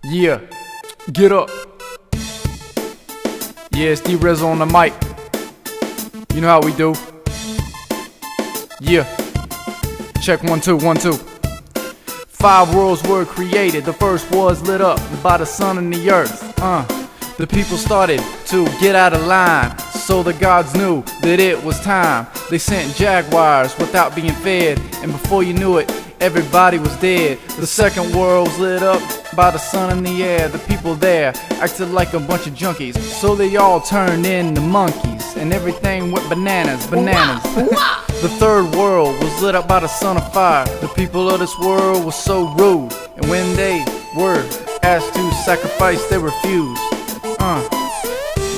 Yeah, get up. Yeah, it's D-Rizzo on the mic. You know how we do. Yeah. Check 1 2 1 2. 5 worlds were created. The first was lit up by the sun and the earth. The people started to get out of line, so the gods knew that it was time. They sent jaguars without being fed, and before you knew it, everybody was dead. The second world was lit up by the sun and the air. The people there acted like a bunch of junkies, so they all turned into monkeys, and everything went bananas, bananas. The third world was lit up by the sun of fire. The people of this world were so rude, and when they were asked to sacrifice, they refused.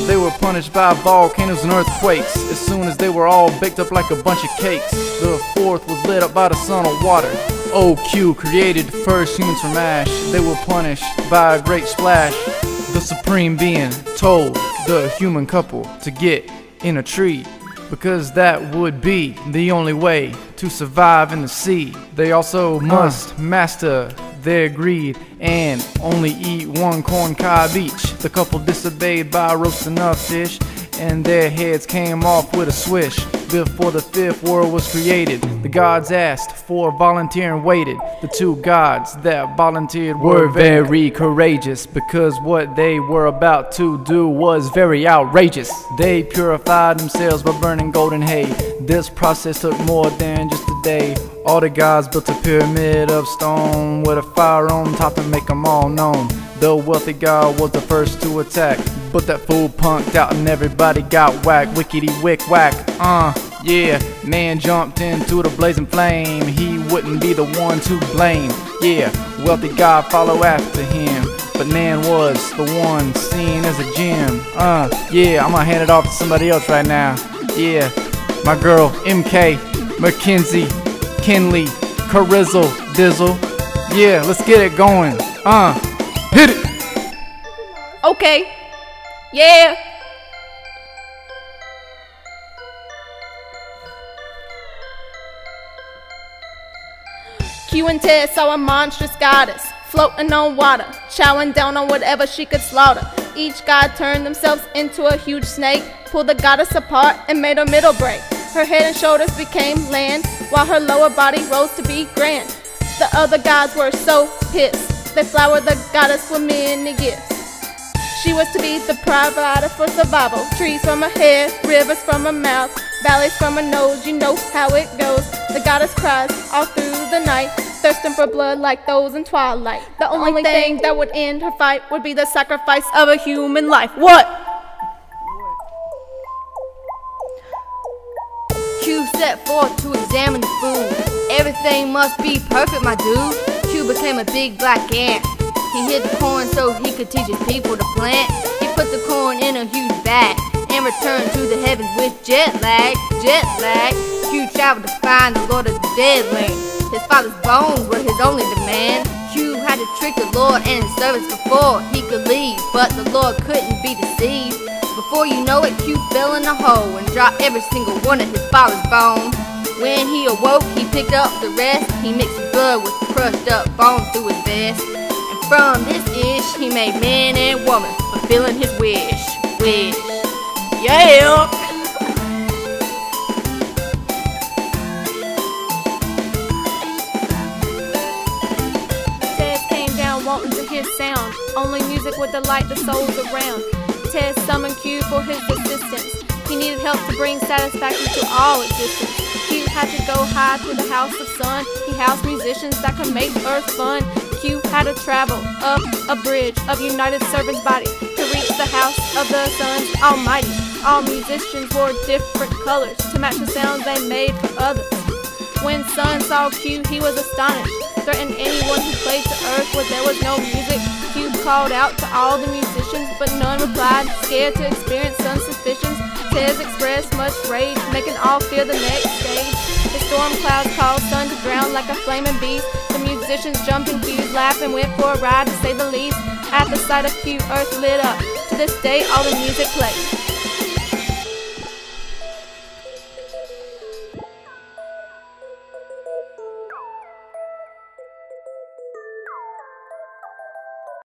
They were punished by volcanoes and earthquakes as soon as they were all baked up like a bunch of cakes. The fourth was lit up by the sun of water. OQ created the first humans from ash. They were punished by a great splash. The supreme being told the human couple to get in a tree, because that would be the only way to survive in the sea. They also must master their greed and only eat 1 corn cob each. The couple disobeyed by roasting up fish, and their heads came off with a swish. Before the 5th world was created, the gods asked for a volunteer and waited. The 2 gods that volunteered were very courageous, because what they were about to do was very outrageous. They purified themselves by burning golden hay. This process took more than just a day. All the gods built a pyramid of stone with a fire on top to make them all known. The wealthy god was the first to attack, but that fool punked out and everybody got whacked. Wickety wick whack. Yeah, man jumped into the blazing flame. He wouldn't be the one to blame. Yeah, wealthy god followed after him, but Nan was the one seen as a gem. Yeah, I'm gonna hand it off to somebody else right now. Yeah, my girl MK, Mackenzie, Kinley, Carizzle, Dizzle. Yeah, let's get it going. Hit it. Okay. Yeah. Q and Ted saw a monstrous goddess floating on water, chowing down on whatever she could slaughter. Each god turned themselves into a huge snake, pulled the goddess apart and made her middle break. Her head and shoulders became land, while her lower body rose to be grand. The other gods were so pissed, they flowered the goddess with many gifts. She was to be the provider for survival. Trees from her hair, rivers from her mouth, valleys from her nose, you know how it goes. The goddess cries all through the night, thirsting for blood like those in Twilight. The only thing that would end her fight would be the sacrifice of a human life. What? Q set forth to examine the food. Everything must be perfect, my dude. Q became a big black ant. He hid the corn so he could teach his people to plant. He put the corn in a huge bag and returned to the heavens with jet lag. Q traveled to find the Lord of the dead land. His father's bones were his only demand. Q had to trick the Lord and his servants before he could leave, but the Lord couldn't be deceived. Before you know it, Q fell in a hole and dropped every single one of his father's bones. When he awoke, he picked up the rest. He mixed blood with crushed up bones through his vest. And from this ish, he made man and woman, fulfilling his wish. Yeah! Ted came down wanting to hear sound. Only music would delight the souls around. Ted summoned Q for his assistance. He needed help to bring satisfaction to all existence. Q had to go high to the house of sun. He housed musicians that could make earth fun. Q had to travel up a bridge of united servants' body to reach the house of the sun's almighty. All musicians wore different colors to match the sounds they made for others. When Sun saw Q, he was astonished, threatened anyone who played to earth where there was no music. Q called out to all the musicians, but none replied, scared to experience Sun's suspicions. Ted expressed much rage, making all fear the next stage. The storm clouds caused Sun to drown like a flaming beast. The musicians jumped in Q's lap and went for a ride, to say the least. At the sight of Q, earth lit up. To this day, all the music plays.